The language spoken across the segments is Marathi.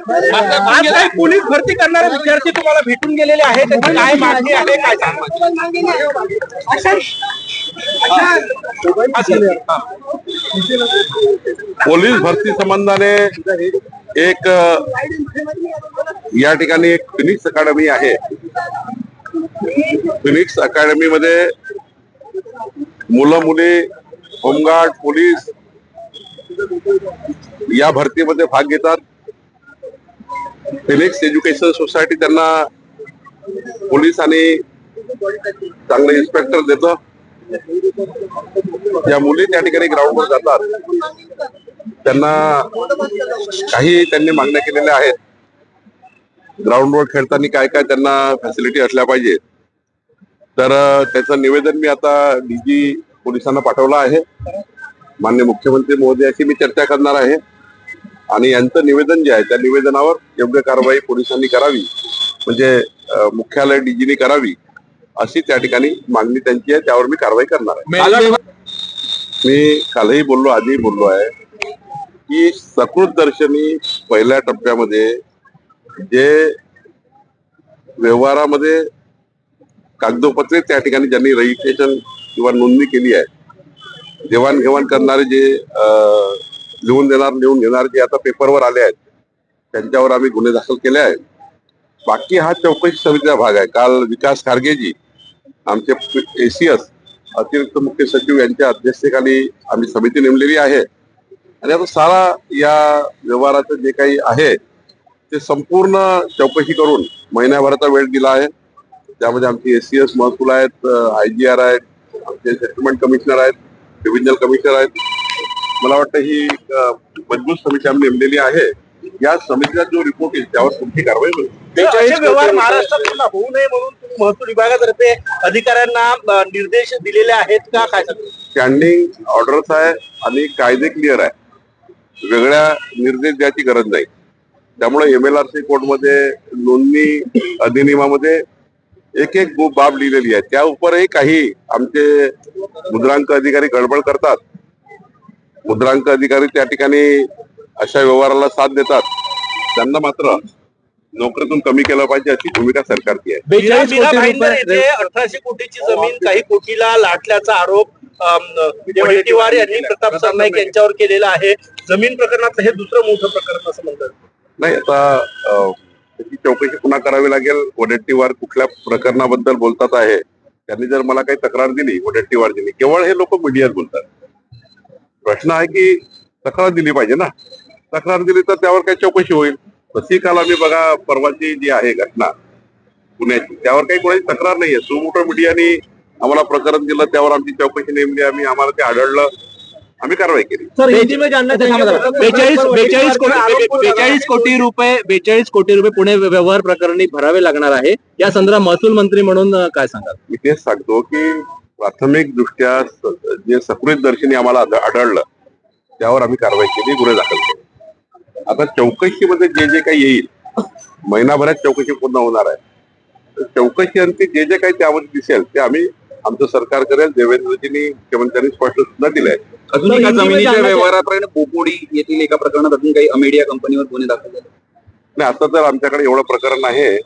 आज काही पोलीस भरती करणारे विद्यार्थी तुम्हाला भेटून गेलेले आहेत, त्यांची काय मागणी आहे, काय पोलीस भरती संबंधाने एक या ठिकाणी एक फिनिक्स अकॅडमी आहे. फिनिक्स अकॅडमी मध्ये मुलं मुली होमगार्ड पोलीस या भरतीमध्ये भाग घेतात. फिनिक्स एज्युकेशन सोसायटी त्यांना पोलीस आणि चांगले इन्स्पेक्टर देतं. या मुली त्या ठिकाणी ग्राउंडवर जातात. त्यांना त्यांनी मागण्या केलेल्या आहेत. ग्राउंडवर खेळताना काय काय त्यांना फॅसिलिटी असल्या पाहिजे. तर त्याचं निवेदन मी आता डीजी पोलिसांना पाठवलं आहे. माननीय मुख्यमंत्री महोदयाशी मी चर्चा करणार आहे आणि यांचं निवेदन जे आहे त्या निवेदनावर योग्य कारवाई पोलिसांनी करावी, म्हणजे मुख्यालय डीजीनी करावी अशी त्या ठिकाणी मागणी त्यांची आहे. त्यावर मी कारवाई करणार आहे. मी कालही बोललो, आजही बोललो आहे की सकृत दर्शनी पहिल्या टप्प्यामध्ये जे व्यवहारामध्ये कागदोपत्रे त्या ठिकाणी ज्यांनी रजिस्ट्रेशन किंवा नोंदणी केली आहे, देवाणघेवाण करणारे जे लिहून घेणारे जे आता पेपरवर आले आहेत त्यांच्यावर आम्ही गुन्हे दाखल केले आहेत. बाकी हा चौकशी समितीचा भाग आहे. काल विकास खारगेजी आमचे एसीएस अतिरिक्त मुख्य सचिव यांच्या अध्यक्षतेखाली आम्ही समिती नेमलेली आहे आणि आता सारा या व्यवहाराचं जे काही आहे ते संपूर्ण चौकशी करून महिन्याभराचा वेळ दिला आहे. त्यामध्ये आमची एसीएस महसूल आहेत, IGR आहेत, आमचे सेटलमेंट कमिशनर आहेत, डिव्हिजनल कमिशनर आहेत. मला वाटतं ही मजबूत समिती आम्ही नेमलेली आहे. या समितीचा जो रिपोर्ट येईल त्यावर तुमची कारवाई होईल. व्यवहार महाराष्ट्रात होऊ नये म्हणून तुम्ही महसूल विभागातर्फे अधिकाऱ्यांना निर्देश दिलेले आहेत का, काय स्टँडिंग ऑर्डर्स आहे आणि कायदे क्लिअर आहे. वेगळ्या निर्देश द्यायची गरज नाही. त्यामुळे MLRC कोडमध्ये नोंदणी अधिनियमामध्ये एक एक बाब लिहिलेली आहे. त्या उपरही काही आमचे मुद्रांक अधिकारी गडबड करतात. मुद्रांक अधिकारी त्या ठिकाणी अशा व्यवहाराला साथ देतात. त्यांना मात्र नोकरीतून कमी केलं पाहिजे अशी भूमिका सरकारची आहे. 1800 कोटीची जमीन काही कोटीला लाटल्याचा आरोप वडेट्टीवार यांनी प्रताप सरनाईक यांच्यावर केलेला आहे. जमीन प्रकरणात हे दुसरं मोठं प्रकरण असं म्हणतात. नाही, आता त्याची चौकशी पुन्हा करावी लागेल. वडेट्टीवार कुठल्या प्रकरणाबद्दल बोलतात आहे. त्यांनी जर मला काही तक्रार दिली वडेट्टीवारजींनी, केवळ हे लोक मीडियात बोलतात. प्रश्न आहे की तक्रार दिली पाहिजे ना. तक्रार दिली तर त्यावर काही चौकशी होईल. तशी काल आम्ही बघा परवाची जी आहे घटना पुण्याची, त्यावर काही कोणाची तक्रार नाहीये. सुमोठो मीडियानी आम्हाला प्रकरण दिलं, त्यावर आमची चौकशी नेमली, आम्हाला ते आढळलं, आम्ही कारवाई केली. 42 कोटी रुपये पुणे व्यवहार प्रकरणी भरावे लागणार आहे. या संदर्भात महसूल मंत्री म्हणून काय सांगाल? मी तेच सांगतो की प्राथमिक दृष्ट्या जे सकृत दर्शनी आम्हाला आढळलं त्यावर आम्ही कारवाई केली, गुन्हे दाखल केले. आता चौकशीमध्ये जे जे काही येईल, महिनाभरात चौकशी पूर्ण होणार आहे. चौकशी अंती जे जे काही त्यामध्ये दिसेल ते आम्ही आमचं सरकार करेल. देवेंद्रजींनी मुख्यमंत्र्यांनी स्पष्ट सुद्धा दिलंय. अजून एका जमिनीच्या व्यवहारात बोपोडी येथील एका प्रकरणात अजून काही अमेडिया कंपनीवर गुन्हे दाखल झाले नाही. आता तर आमच्याकडे एवढं प्रकरण आहे,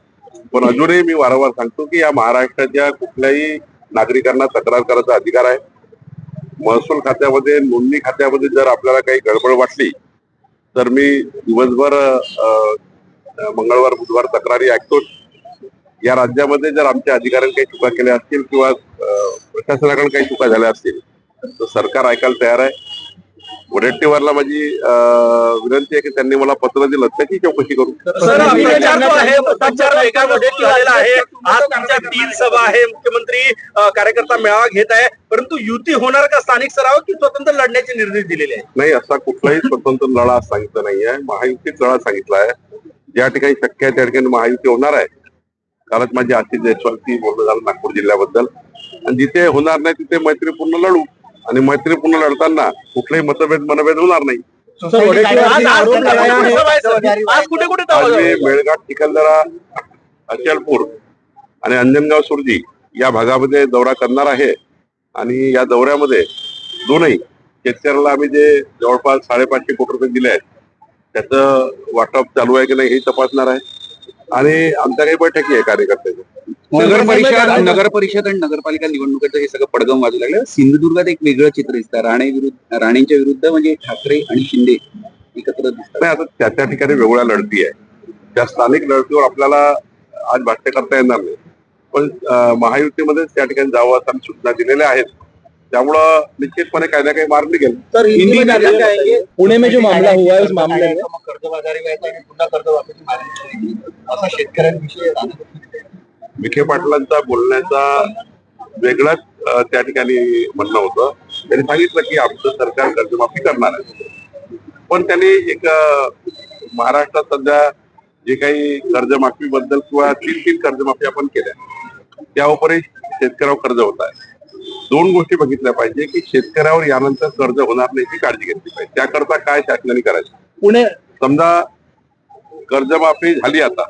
पण अजूनही मी वारंवार सांगतो की या महाराष्ट्राच्या कुठल्याही नागरिकांना तक्रार करायचा अधिकार आहे. महसूल खात्यामध्ये, नोंदणी खात्यामध्ये जर आपल्याला काही गडबड वाटली तर मी दिवसभर मंगळवार बुधवार तक्रारी ऐकतो. या राज्यामध्ये जर आमच्या अधिकाऱ्यांनी काही चुका केल्या असतील किंवा प्रशासनाकडे काही चुका झाल्या असतील तर सरकार ऐकायला तयार आहे. वडेट्टीवारला माझी विनंती आहे की त्यांनी मला पत्र दिलं त्याची चौकशी करू. सभा आहे, मुख्यमंत्री कार्यकर्ता मेळावा घेत आहे, परंतु युती होणार का स्थानिक स्तरावर की स्वतंत्र लढण्याचे निर्देश दिलेले आहेत? नाही, असा कुठलाही स्वतंत्र लढा सांगितलं नाहीये. महायुतीच लढा सांगितला आहे. ज्या ठिकाणी शक्य आहे त्या ठिकाणी महायुती होणार आहे. कालच माझी आशिष जयस्वालची बोलणं झालं नागपूर जिल्ह्याबद्दल. आणि जिथे होणार नाही तिथे मैत्रीपूर्ण लढू, आणि मैत्रीपूर्ण लढताना कुठलेही मनभेद होणार नाही. मेळघाट, चिखलदरा, अचलपूर आणि अंजनगाव सुरजी या भागामध्ये दौरा करणार आहे. आणि या दौऱ्यामध्ये दोनही शेतकऱ्याला आम्ही जे जवळपास 550 कोटी रुपये दिले आहेत त्याचं वाटप चालू आहे की नाही हे तपासणार आहे आणि आमच्या काही बैठकी आहे कार्यकर्त्याच्या. नगर परिषद आणि नगरपालिका निवडणुकीचं हे सगळं पडगम वाजू लागलं. सिंधुदुर्गात एक वेगळं चित्र दिसतं. राणेंच्या विरुद्ध म्हणजे ठाकरे आणि शिंदे एकत्र दिसतात. नाही, आता त्या त्या ठिकाणी वेगळ्या लढती आहे. त्या स्थानिक लढतीवर आपल्याला आज भाष्य करता येणार नाही, पण महायुतीमध्ये त्या ठिकाणी जावं असं सूचना दिलेल्या आहेत. त्यामुळं निश्चितपणे काही ना काही मार्ग निघेल. तर पुणे में जो मामला हुआ है उस मामले में कर्जबाजारी व्हायचं आणि पुन्हा कर्जमाफीची मागणी असा शेतकऱ्यांविषयी विखे पाटलांचा बोलण्याचा वेगळाच त्या ठिकाणी म्हणणं होतं. त्यांनी सांगितलं की आमचं सरकार कर्जमाफी करणार आहे, पण त्यांनी एक महाराष्ट्रात सध्या जे काही कर्जमाफी बद्दल किंवा 3 कर्जमाफी आपण केल्या त्यावरही शेतकऱ्यावर कर्ज होत आहे. 2 गोष्टी बघितल्या पाहिजे की शेतकऱ्यावर यानंतर कर्ज होणार नाही याची काळजी घेतली पाहिजे. त्याकरता काय शासनाने करायचं. पुणे समजा कर्जमाफी झाली, आता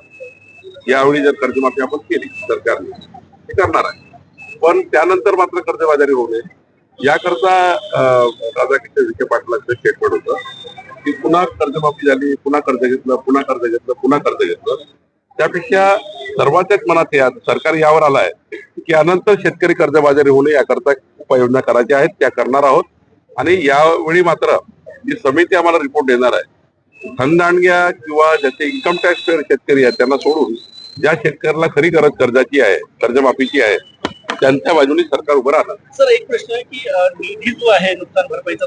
यावेळी जर कर्जमाफी आपण केली सरकारने ते करणार आहे, पण त्यानंतर मात्र कर्जबाजारी होऊ नये याकरता राधाकिशन विखे पाटलांचं स्टेटमेंट होतं की पुन्हा कर्जमाफी झाली, पुन्हा कर्ज घेतलं, पुन्हा कर्ज घेतलं, पुन्हा कर्ज घेतलं. त्यापेक्षा सर्वांच्याच मनात हे सरकार यावर आलं आहे की यानंतर शेतकरी कर्जबाजारी होऊ नये याकरता उपाययोजना करायच्या आहेत, त्या करणार आहोत. आणि यावेळी मात्र जी समिती आम्हाला रिपोर्ट देणार आहे, धनदांडग्या किंवा ज्याचे इन्कम टॅक्स पेअर शेतकरी आहेत त्यांना सोडून ज्या शेतकऱ्याला खरी गरज कर्जाची आहे, कर्जमाफीची आहे, त्यांच्या बाजूने सरकार उभं राहणार. सर, एक प्रश्न आहे की निधी जो आहे नुकसान भरपाईचा